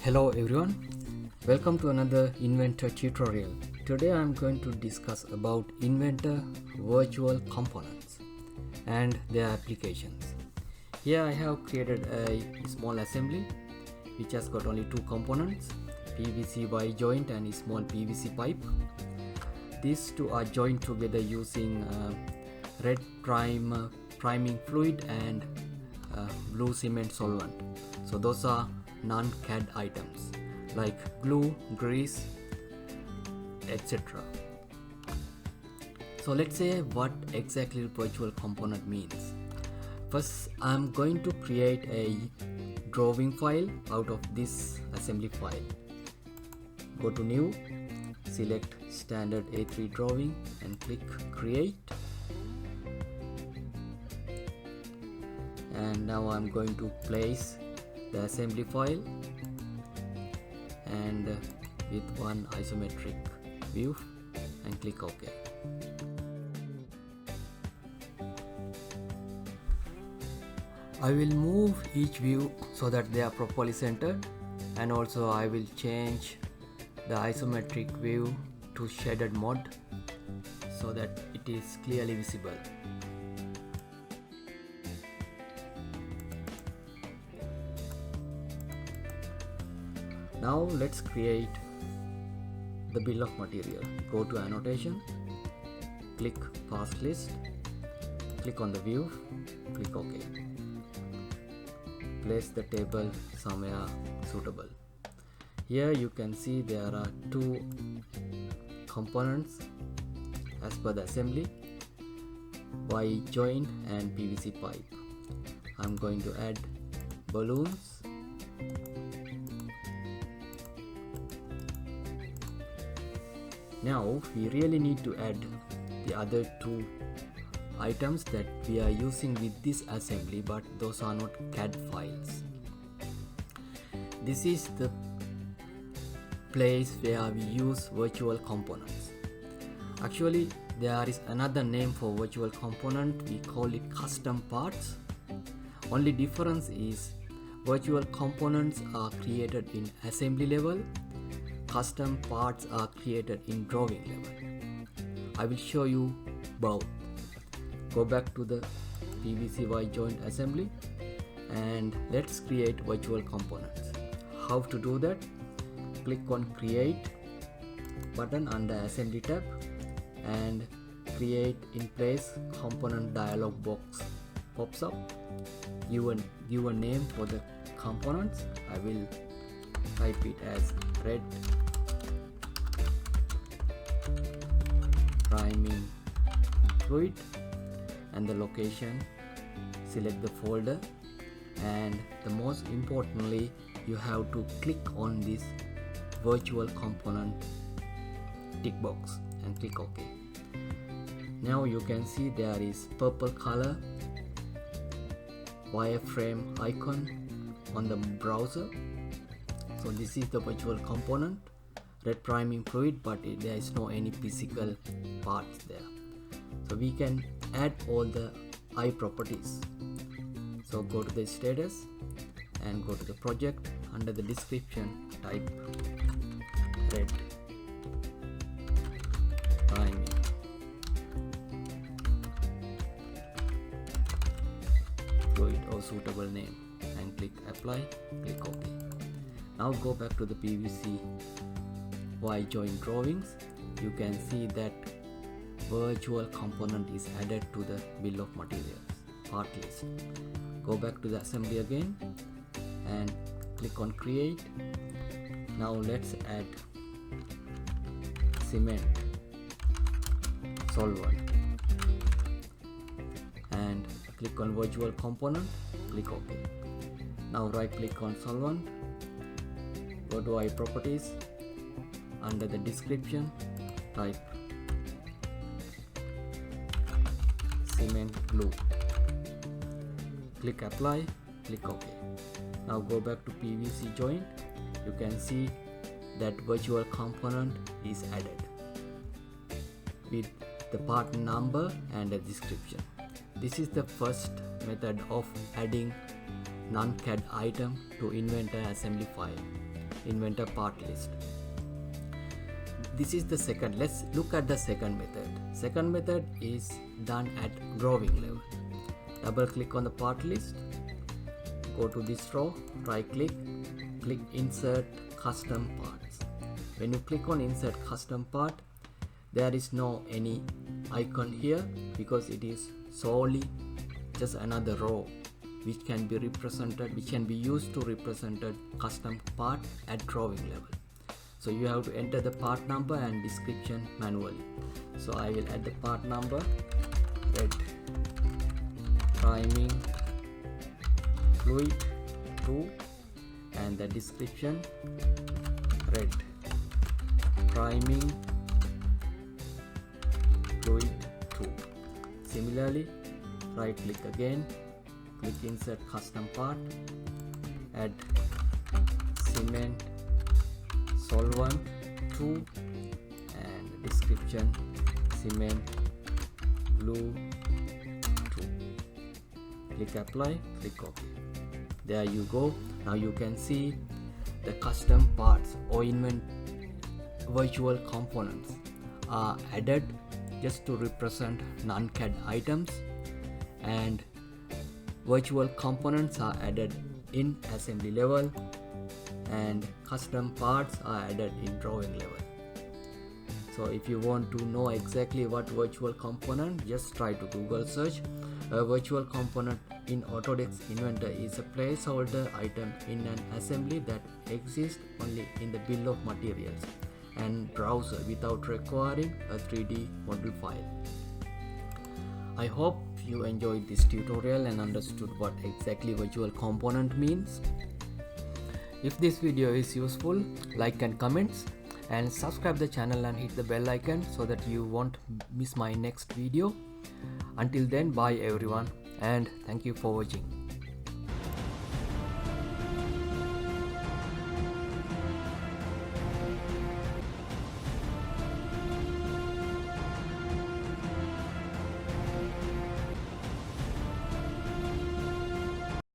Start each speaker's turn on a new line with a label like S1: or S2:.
S1: Hello everyone, welcome to another Inventor tutorial. Today I am going to discuss about Inventor virtual components and their applications. Here I have created a small assembly which has got only two components, PVC Y joint and a small PVC pipe. These two are joined together using red priming fluid and blue cement solvent. So those are non-CAD items like glue, grease, etc. So let's say what exactly virtual component means. First, I'm going to create a drawing file out of this assembly file. Go to New, select Standard A3 Drawing and click Create. And now I'm going to place the assembly file and with one isometric view and click OK. I will move each view so that they are properly centered, and also I will change the isometric view to shaded mode so that it is clearly visible. Now let's create the bill of material. Go to annotation, click pass list, click on the view, click OK. Place the table somewhere suitable. Here you can see there are two components as per the assembly, Y joint and PVC pipe. I'm going to add balloons. Now we really need to add the other two items that we are using with this assembly, but those are not CAD files. This is the place where we use virtual components. Actually, there is another name for virtual component. We call it custom parts. Only difference is virtual components are created in assembly level. Custom parts are created in drawing level. I will show you both. Go back to the PVC Y joint assembly and let's create virtual components. How to do that? Click on Create button under Assembly tab and Create in Place Component dialog box pops up. Give a name for the components. I will type it as red priming fluid and the location. Select the folder, and the most importantly, you have to click on this virtual component tick box and click OK. Now you can see there is purple color wireframe icon on the browser. So this is the virtual component, red priming fluid, but there is no any physical parts there. So we can add all the eye properties. So go to the status and go to the project. Under the description, type red priming. Fluid or suitable name and click apply, click OK. Now go back to the PVC Y joint drawings. You can see that virtual component is added to the bill of materials part list. Go back to the assembly again and click on Create. Now let's add cement solvent and click on virtual component, click OK. Now right click on solvent, go to eye properties. Under the description, type cement glue. Click apply, click OK. Now go back to PVC joint. You can see that virtual component is added with the part number and a description. This is the first method of adding non-CAD item to Inventor assembly file. Inventor part list. This is the second. Let's look at the second method. Second method is done at drawing level. Double click on the part list, go to this row, right click, click insert custom parts. When you click on insert custom part, there is no any icon here because it is solely just another row which can be represented, which can be used to represent a custom part at drawing level. So you have to enter the part number and description manually. So I will add the part number, red priming fluid 2, and the description, red priming fluid 2. Similarly, right click again, click insert custom part, add cement solvent 2, and description cement glue 2. Click apply, click OK. There you go. Now you can see the custom parts or virtual components are added just to represent non-CAD items, and virtual components are added in assembly level, and custom parts are added in drawing level. So if you want to know exactly what virtual component, just try to Google search. A virtual component in Autodesk Inventor is a placeholder item in an assembly that exists only in the bill of materials and browser without requiring a 3D model file. I hope you enjoyed this tutorial and understood what exactly virtual component means. If this video is useful, like and comments, and subscribe the channel and hit the bell icon so that you won't miss my next video. Until then, bye everyone, and thank you for watching.